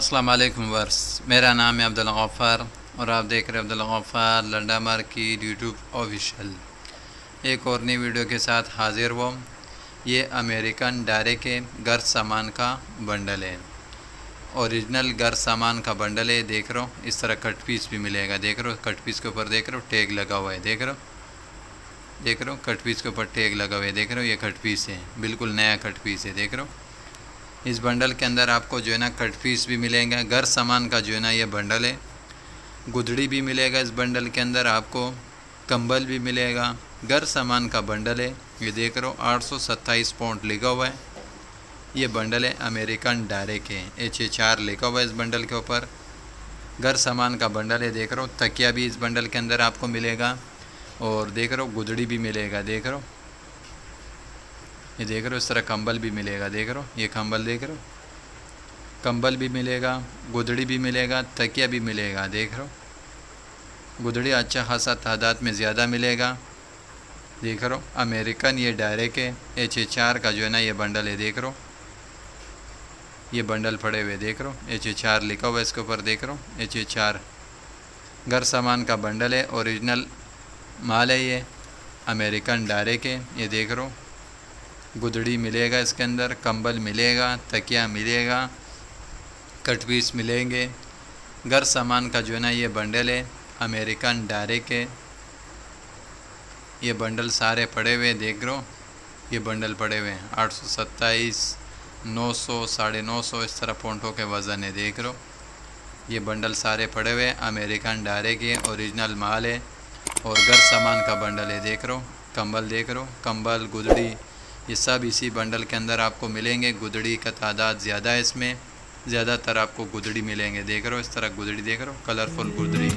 अस्सलाम वालेकुम वर्स, मेरा नाम है अब्दुल गफ़ार और आप देख रहे हैं Abdul Gaffar Landa market YouTube official. एक और नई वीडियो के साथ हाजिर हुआ। ये अमेरिकन डायरे के घर सामान का बंडल है, ओरिजिनल घर सामान का बंडल है। देख रहे हो इस तरह कट पीस भी मिलेगा। देख रहे हो कट पीस के ऊपर देख रहे हो टैग लगा हुआ है। देख रहे हो कट पीस के ऊपर टैग लगा हुआ है। देख रहे हो ये कट पीस है, बिल्कुल नया कट पीस है। देख रहे हो इस बंडल के अंदर आपको जो है ना कट पीस भी मिलेगा। घर सामान का जो है ना ये बंडल है। गुदड़ी भी मिलेगा इस बंडल के अंदर आपको, कंबल भी मिलेगा। घर सामान का बंडल है। ये देख रहे हो 827 पाउंड लिखा हुआ है। ये बंडल है अमेरिकन डायरे के, HH4 लिखा हुआ है इस बंडल के ऊपर। घर सामान का बंडल है। देख रहे हो तकिया भी इस बंडल के अंदर आपको मिलेगा और देख रहे हो गुदड़ी भी मिलेगा। देख रहे हो ये देख रहे हो इस तरह कंबल भी मिलेगा। देख रहे हो ये कंबल, देख रहे हो कंबल भी मिलेगा, गुदड़ी भी मिलेगा, तकिया भी मिलेगा। देख रहे हो गुदड़ी अच्छा खासा तादाद में ज़्यादा मिलेगा। देख रहे हो अमेरिकन ये डायरे के HH4 का जो है ना ये बंडल है। देख रहे हो ये बंडल पड़े हुए। देख रहे हो HH4 लिखा हुआ है इसके ऊपर। देख रहे हो HH4 घर सामान का बंडल है, ओरिजिनल माल है ये अमेरिकन डायरे के। ये देख रहे हो गुदड़ी मिलेगा इसके अंदर, कंबल मिलेगा, तकिया मिलेगा, कट पीस मिलेंगे। घर सामान का जो है ना ये बंडल है अमेरिकन डायरे के। ये बंडल सारे पड़े हुए। देख रहे हो ये बंडल पड़े हुए हैं 827, 900, 950 इस तरह पॉइंटों के वज़न है। देख रहे हो ये बंडल सारे पड़े हुए अमेरिकन डायरे के, ओरिजिनल माल है और घर सामान का बंडल है। देख रहे हो कंबल, देख रहे हो कंबल, गुदड़ी, ये सब इसी बंडल के अंदर आपको मिलेंगे। गुदड़ी का तादाद ज़्यादा है इसमें, ज़्यादातर आपको गुदड़ी मिलेंगे। देख रहे हो इस तरह गुदड़ी, देख रहे हो कलरफुल गुदड़ी।